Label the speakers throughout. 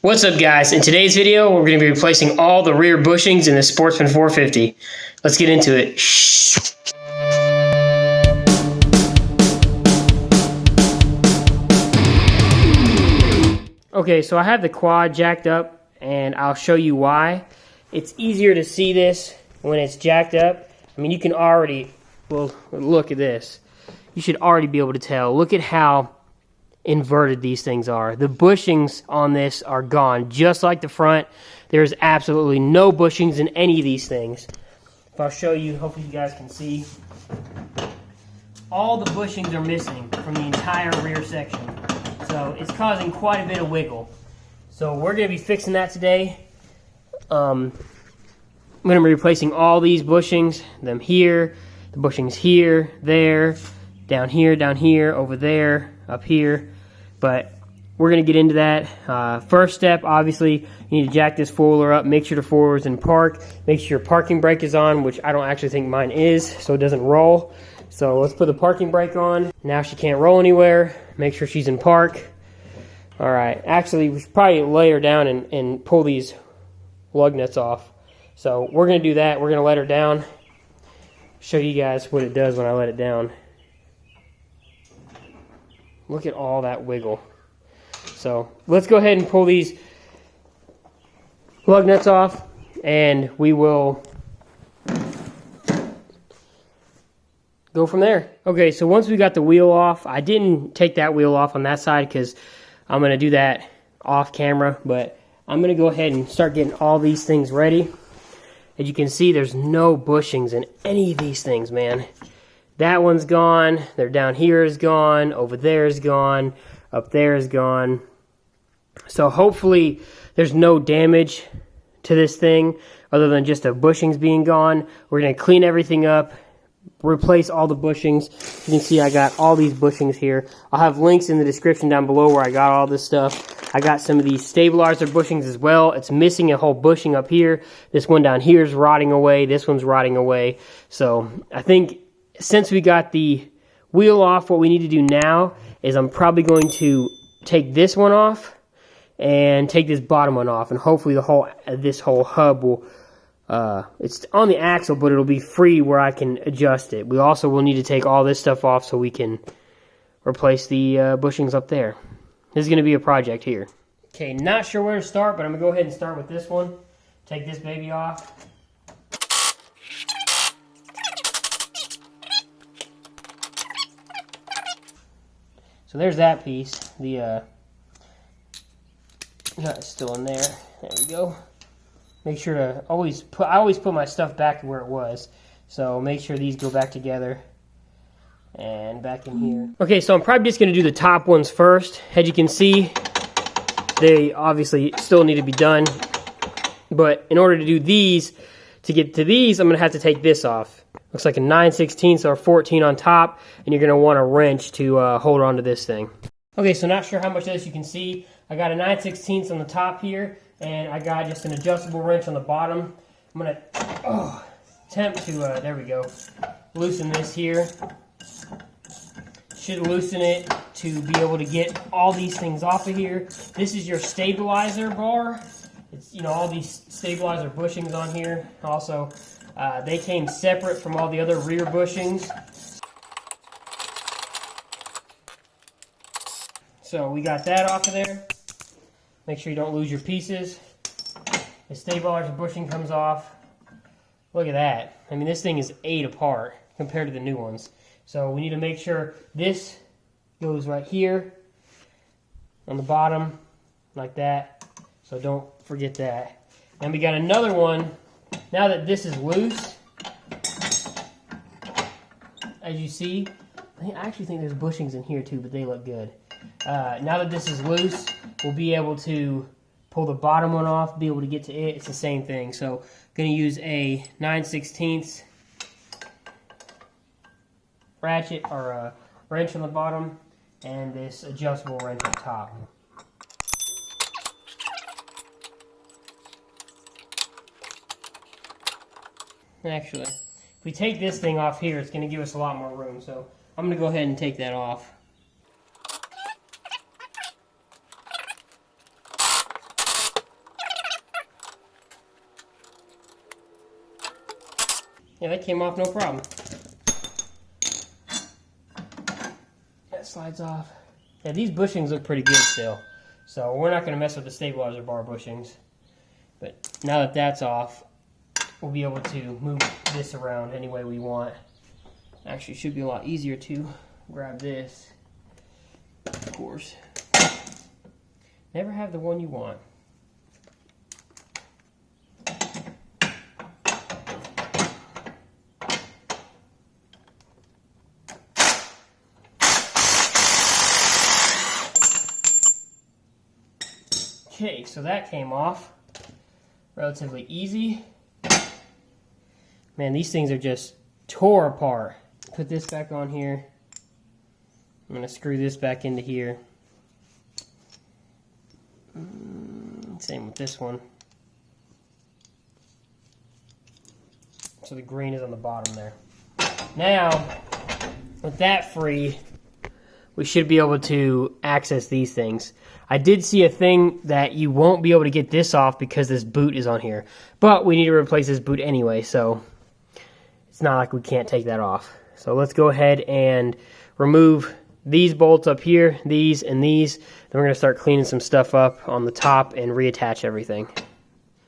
Speaker 1: What's up, guys? In today's video, we're going to be replacing all the rear bushings in the Sportsman 450. Let's get into it. Okay, so I have the quad jacked up, and I'll show you why. It's easier to see this when it's jacked up. I mean, you can already, well, look at this. You should already be able to tell. Look at how inverted these things are. The bushings on this are gone, just like the front. There's absolutely no bushings in any of these things. If I'll show you, hopefully you guys can see. All the bushings are missing from the entire rear section. So it's causing quite a bit of wiggle. So we're going to be fixing that today. I'm going to be replacing all these bushings, them here, the bushings here, there, down here, over there, up here. But we're going to get into that. First step, obviously, you need to jack this four-wheeler up, make sure the four-wheeler's in park, make sure your parking brake is on, which I don't actually think mine is, so it doesn't roll. So let's put the parking brake on. Now she can't roll anywhere. Make sure she's in park. All right, actually, we should probably lay her down and pull these lug nuts off. So we're going to do that. We're going to let her down. Show you guys what it does when I let it down. Look at all that wiggle. So let's go ahead and pull these lug nuts off, and we will go from there. Okay, so once we got the wheel off, I didn't take that wheel off on that side because I'm going to do that off camera, but I'm going to go ahead and start getting all these things ready. As you can see, there's no bushings in any of these things, man. That one's gone, they're down here is gone, over there is gone, up there is gone. So hopefully there's no damage to this thing other than just the bushings being gone. We're going to clean everything up, replace all the bushings. You can see I got all these bushings here. I'll have links in the description down below where I got all this stuff. I got some of these stabilizer bushings as well. It's missing a whole bushing up here. This one down here is rotting away. This one's rotting away. So I think since we got the wheel off, what we need to do now is I'm probably going to take this one off and take this bottom one off, and hopefully this whole hub will it's on the axle, but it'll be free where I can adjust it. We also will need to take all this stuff off so we can replace the bushings up there. This is going to be a project here. Okay, not sure where to start, but I'm going to go ahead and start with this one. Take this baby off. So there's that piece. The nut is still in there. There we go. Make sure to I always put my stuff back where it was. So make sure these go back together and back in here. Okay, so I'm probably just going to do the top ones first. As you can see, they obviously still need to be done. But in order to do these, to get to these, I'm going to have to take this off. Looks like a 9/16 or 14 on top, and you're going to want a wrench to hold on to this thing. Okay, so not sure how much of this you can see. I got a 9/16 on the top here, and I got just an adjustable wrench on the bottom. I'm going to attempt to, there we go, loosen this here. Should loosen it to be able to get all these things off of here. This is your stabilizer bar. It's, you know, all these stabilizer bushings on here. Also, they came separate from all the other rear bushings. So we got that off of there. Make sure you don't lose your pieces. The stabilizer bushing comes off. Look at that. I mean, this thing is 8 apart compared to the new ones. So we need to make sure this goes right here on the bottom, like that. So don't forget that. And we got another one. Now that this is loose, as you see, I actually think there's bushings in here too, but they look good. Now that this is loose, we'll be able to pull the bottom one off, be able to get to it. It's the same thing. So I'm going to use a 9/16 ratchet or a wrench on the bottom and this adjustable wrench on top. Actually, if we take this thing off here, it's going to give us a lot more room. So I'm going to go ahead and take that off. Yeah, that came off no problem. That slides off. Yeah, these bushings look pretty good still. So we're not going to mess with the stabilizer bar bushings. But now that that's off, we'll be able to move this around any way we want. Actually, it should be a lot easier to grab this. Of course. Never have the one you want. Okay, so that came off relatively easy. Man, these things are just tore apart. Put this back on here. I'm going to screw this back into here. Same with this one. So the green is on the bottom there. Now, with that free, we should be able to access these things. I did see a thing that you won't be able to get this off because this boot is on here. But we need to replace this boot anyway, so it's not like we can't take that off. So let's go ahead and remove these bolts up here, these and these. Then we're going to start cleaning some stuff up on the top and reattach everything.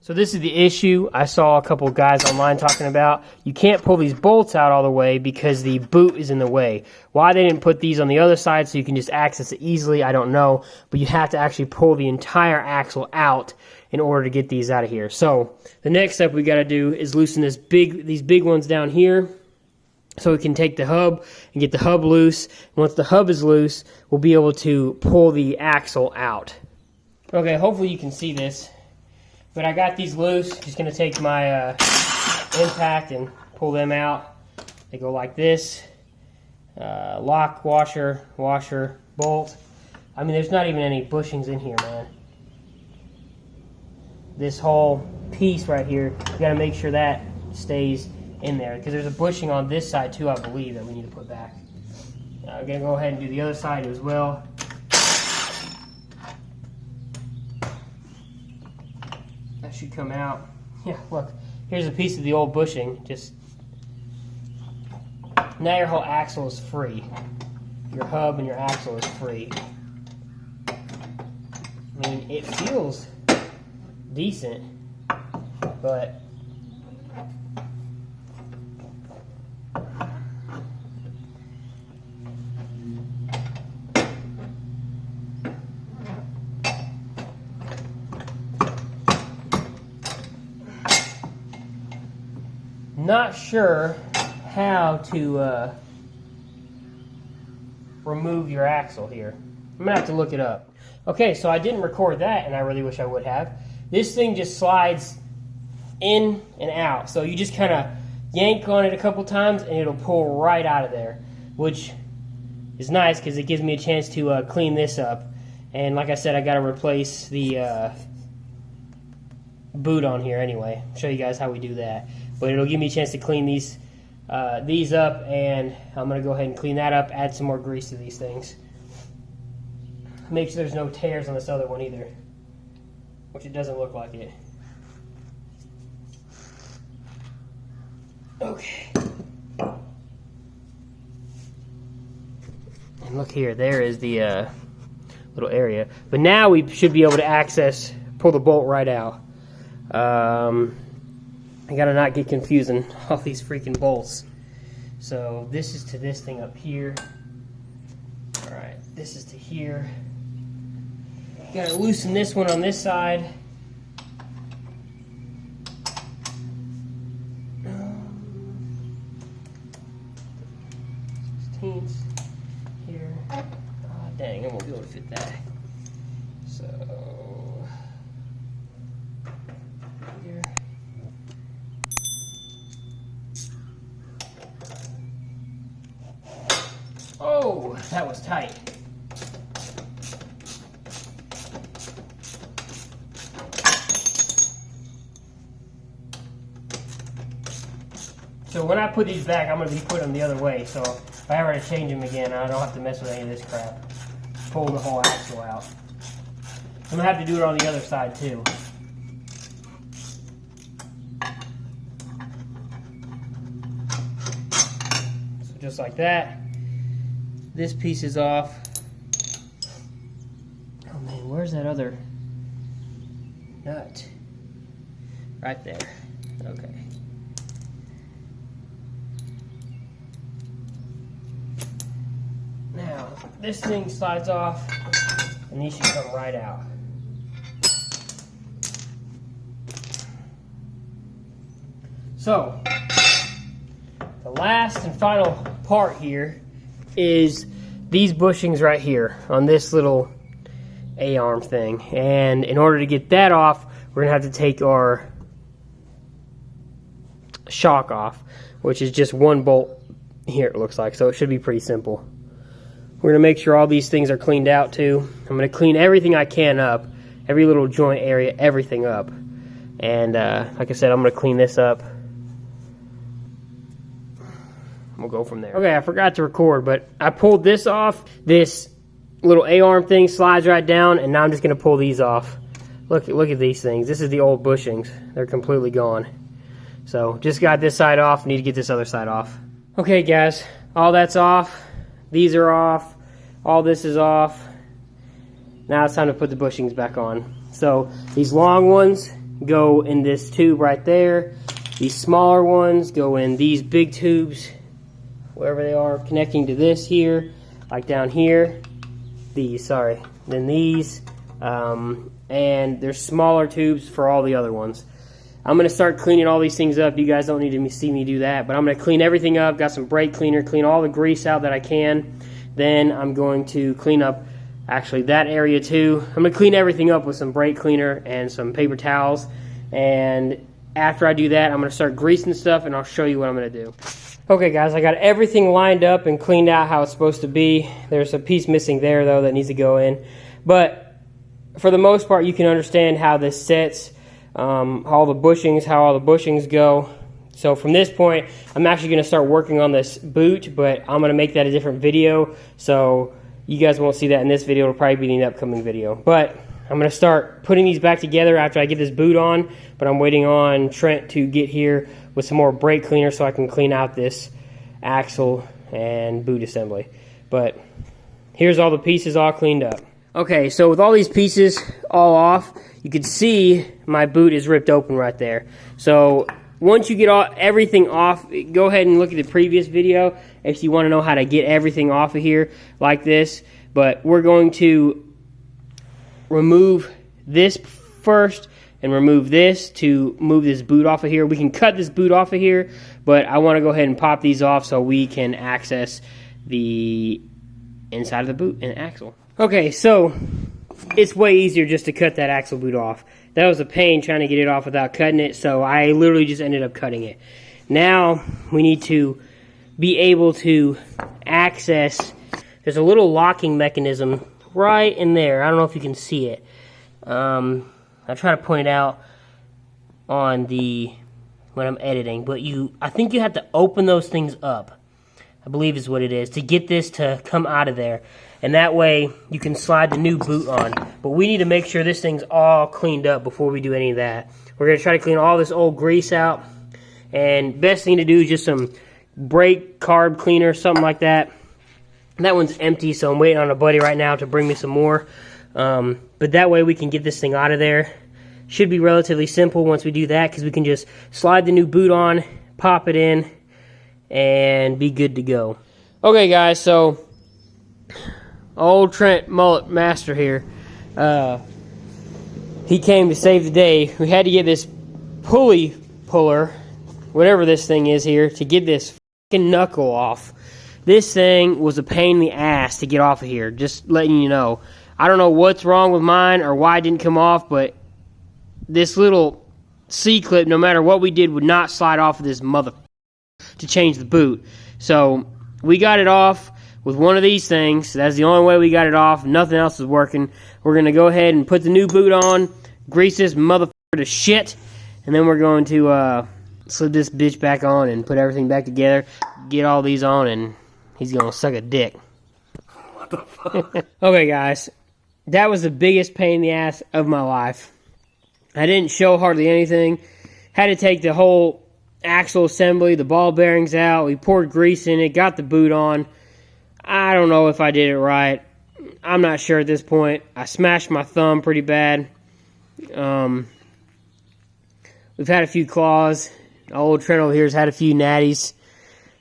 Speaker 1: So this is the issue I saw a couple of guys online talking about. You can't pull these bolts out all the way because the boot is in the way. Why they didn't put these on the other side so you can just access it easily, I don't know. But you have to actually pull the entire axle out in order to get these out of here. So the next step we got to do is loosen these big ones down here so we can take the hub and get the hub loose. And once the hub is loose, we'll be able to pull the axle out. Okay, hopefully you can see this. But I got these loose. Just going to take my impact and pull them out. They go like this. Lock, washer, washer, bolt. I mean, there's not even any bushings in here, man. This whole piece right here, you got to make sure that stays in there. Because there's a bushing on this side too, I believe, that we need to put back. I'm going to go ahead and do the other side as well. Should come out. Yeah, look, here's a piece of the old bushing. Just now your whole axle is free. Your hub and your axle is free. I mean, it feels decent, but not sure how to remove your axle here. I'm gonna have to look it up. Okay, so I didn't record that, and I really wish I would have. This thing just slides in and out, so you just kind of yank on it a couple times, and it'll pull right out of there, which is nice because it gives me a chance to clean this up. And like I said, I got to replace the boot on here anyway. I'll show you guys how we do that. But it'll give me a chance to clean these up, and I'm going to go ahead and clean that up, add some more grease to these things. Make sure there's no tears on this other one either, which it doesn't look like it. Okay. And look here, there is the little area. But now we should be able to pull the bolt right out. I gotta not get confusing all these freaking bolts. So this is to this thing up here. Alright, this is to here. Gotta loosen this one on this side. 16ths here. Oh, dang, I won't be able to fit that. So here. Oh, that was tight. So when I put these back, I'm going to be putting them the other way. So if I ever change them again, I don't have to mess with any of this crap. Pulling the whole axle out. I'm going to have to do it on the other side too. just like that. This piece is off. Oh man, where's that other nut? Right there. Okay. Now, this thing slides off, and these should come right out. So, the last and final part here is these bushings right here on this little A-arm thing. And in order to get that off, we're going to have to take our shock off, which is just one bolt here, it looks like. So it should be pretty simple. We're going to make sure all these things are cleaned out too. I'm going to clean everything I can up, every little joint area, everything up. And like I said, I'm going to clean this up. We'll go from there. Okay, I forgot to record, but I pulled this off. This little A-arm thing slides right down, and now I'm just going to pull these off. Look at these things. This is the old bushings. They're completely gone. So, just got this side off. Need to get this other side off. Okay, guys. All that's off. These are off. All this is off. Now it's time to put the bushings back on. So, these long ones go in this tube right there. These smaller ones go in these big tubes, wherever they are, connecting to this here, like down here. These, sorry. Then these. And there's smaller tubes for all the other ones. I'm going to start cleaning all these things up. You guys don't need to see me do that, but I'm going to clean everything up. Got some brake cleaner, clean all the grease out that I can. Then I'm going to clean up actually that area too. I'm going to clean everything up with some brake cleaner and some paper towels. And after I do that, I'm going to start greasing stuff, and I'll show you what I'm going to do. Okay guys, I got everything lined up and cleaned out how it's supposed to be. There's a piece missing there though that needs to go in. But for the most part, you can understand how this sits, all the bushings go. So from this point, I'm actually going to start working on this boot, but I'm going to make that a different video. So you guys won't see that in this video. It'll probably be in the upcoming video. But I'm going to start putting these back together after I get this boot on. But I'm waiting on Trent to get here with some more brake cleaner so I can clean out this axle and boot assembly. But here's all the pieces all cleaned up. Okay, so with all these pieces all off, you can see my boot is ripped open right there. So once you get everything off, go ahead and look at the previous video if you want to know how to get everything off of here like this. But we're going to remove this first and remove this to move this boot off of here. We can cut this boot off of here, but I want to go ahead and pop these off so we can access the inside of the boot and axle. Okay, so it's way easier just to cut that axle boot off. That was a pain trying to get it off without cutting it, so I literally just ended up cutting it. Now we need to be able to access, there's a little locking mechanism right in there. I don't know if you can see it. I'll try to point it out on when I'm editing, but I think you have to open those things up, I believe is what it is, to get this to come out of there. And that way you can slide the new boot on. But we need to make sure this thing's all cleaned up before we do any of that. We're going to try to clean all this old grease out. And best thing to do is just some brake carb cleaner, something like that. That one's empty, so I'm waiting on a buddy right now to bring me some more. But that way we can get this thing out of there. Should be relatively simple once we do that, because we can just slide the new boot on, pop it in, and be good to go. Okay guys, so old Trent Mullet Master here, he came to save the day. We had to get this pulley puller, whatever this thing is here, to get this fucking knuckle off. This thing was a pain in the ass to get off of here, just letting you know. I don't know what's wrong with mine or why it didn't come off, but this little C-clip, no matter what we did, would not slide off of this mother to change the boot. So we got it off with one of these things. That's the only way we got it off. Nothing else is working. We're going to go ahead and put the new boot on, grease this motherfucker to shit, and then we're going to slip this bitch back on and put everything back together, get all these on, and he's going to suck a dick. What the fuck? Okay, guys. That was the biggest pain in the ass of my life. I didn't show hardly anything. Had to take the whole axle assembly, the ball bearings out. We poured grease in it, got the boot on. I don't know if I did it right. I'm not sure at this point. I smashed my thumb pretty bad. We've had a few claws. Old Trent over here has had a few natties.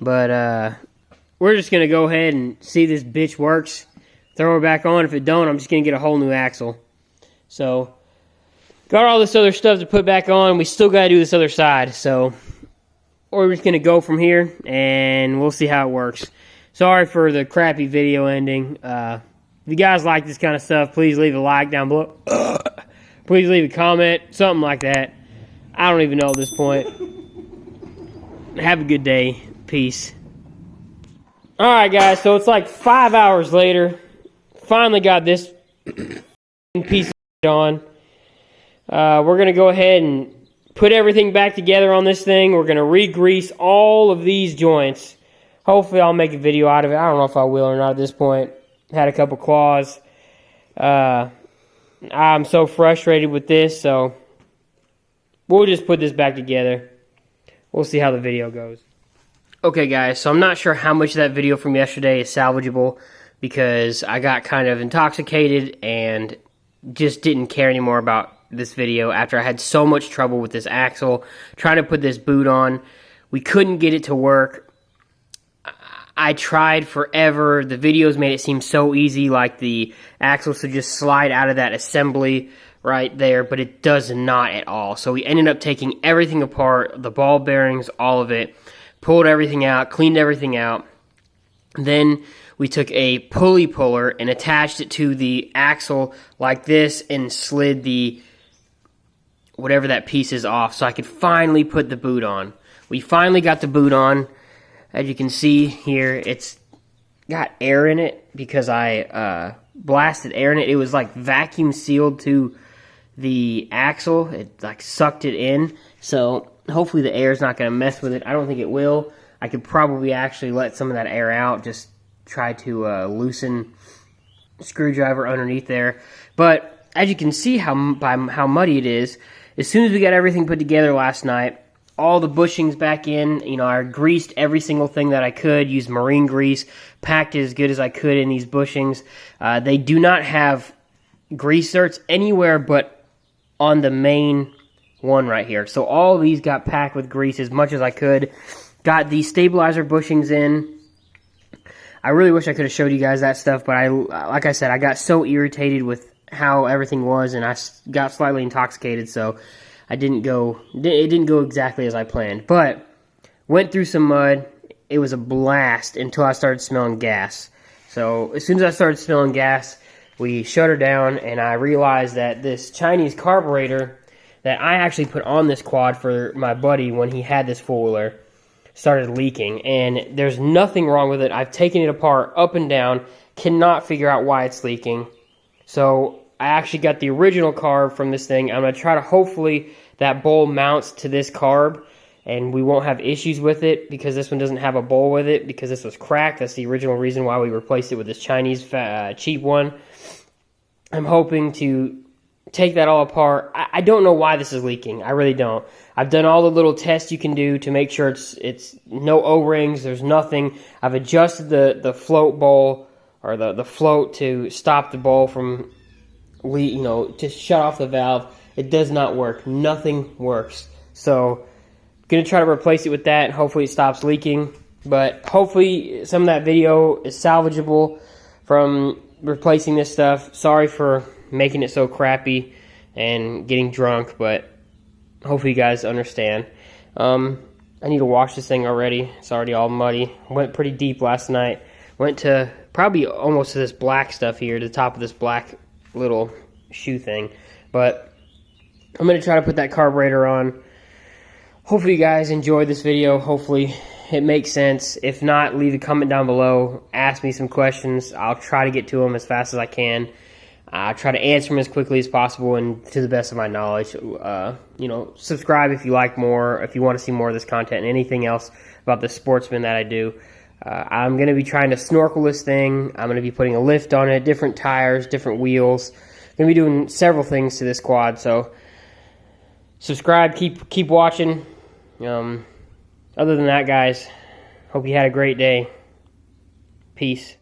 Speaker 1: But we're just going to go ahead and see if this bitch works. Throw her back on. If it don't, I'm just going to get a whole new axle. So, got all this other stuff to put back on. We still got to do this other side. So, we're just going to go from here, and we'll see how it works. Sorry for the crappy video ending. If you guys like this kind of stuff, please leave a like down below. Please leave a comment, something like that. I don't even know at this point. Have a good day. Peace. Alright guys, so it's like 5 hours later. Finally got this piece of on. We're going to go ahead and put everything back together on this thing. We're going to re-grease all of these joints. Hopefully I'll make a video out of it. I don't know if I will or not at this point. Had a couple claws. I'm so frustrated with this, so we'll just put this back together. We'll see how the video goes. Okay guys, so I'm not sure how much of that video from yesterday is salvageable because I got kind of intoxicated and just didn't care anymore about this video after I had so much trouble with this axle, trying to put this boot on. We couldn't get it to work. I tried forever. The videos made it seem so easy, like the axle should just slide out of that assembly right there, but it does not at all. So we ended up taking everything apart, the ball bearings, all of it, pulled everything out, cleaned everything out. Then we took a pulley puller and attached it to the axle like this and slid the whatever that piece is off so I could finally put the boot on. We finally got the boot on. As you can see here, it's got air in it because I blasted air in it. It was like vacuum sealed to the axle. It like sucked it in. So hopefully the air is not going to mess with it. I don't think it will. I could probably actually let some of that air out. Just try to loosen the screwdriver underneath there. But as you can see by how muddy it is, as soon as we got everything put together last night, all the bushings back in, you know, I greased every single thing that I could, used marine grease, packed it as good as I could in these bushings. They do not have grease zerks anywhere but on the main one right here. So all of these got packed with grease as much as I could. Got the stabilizer bushings in. I really wish I could have showed you guys that stuff, but like I said, I got so irritated with how everything was, and I got slightly intoxicated, so it didn't go exactly as I planned. But went through some mud. It was a blast until I started smelling gas. So as soon as I started smelling gas, we shut her down, and I realized that this Chinese carburetor that I actually put on this quad for my buddy when he had this four-wheeler started leaking. And there's nothing wrong with it. I've taken it apart up and down, cannot figure out why it's leaking. So I actually got the original carb from this thing. I'm going to try to hopefully that bowl mounts to this carb and we won't have issues with it because this one doesn't have a bowl with it because this was cracked. That's the original reason why we replaced it with this Chinese cheap one. I'm hoping to take that all apart. I don't know why this is leaking. I really don't. I've done all the little tests you can do to make sure it's no O-rings. There's nothing. I've adjusted the float bowl or the float to stop the bowl from to shut off the valve. It does not work. Nothing works. So I'm going to try to replace it with that and hopefully it stops leaking. But hopefully some of that video is salvageable from replacing this stuff. Sorry for making it so crappy and getting drunk, but hopefully you guys understand. I need to wash this thing already. It's already all muddy. Went pretty deep last night. Went to probably almost to this black stuff here, to the top of this black little shoe thing. But I'm going to try to put that carburetor on. Hopefully you guys enjoyed this video. Hopefully it makes sense. If not, leave a comment down below. Ask me some questions. I'll try to get to them as fast as I can. I try to answer them as quickly as possible and to the best of my knowledge. Subscribe if you like more, if you want to see more of this content and anything else about the Sportsman that I do. I'm going to be trying to snorkel this thing. I'm going to be putting a lift on it, different tires, different wheels. I'm going to be doing several things to this quad, so subscribe, keep watching. other than that, guys, hope you had a great day. Peace.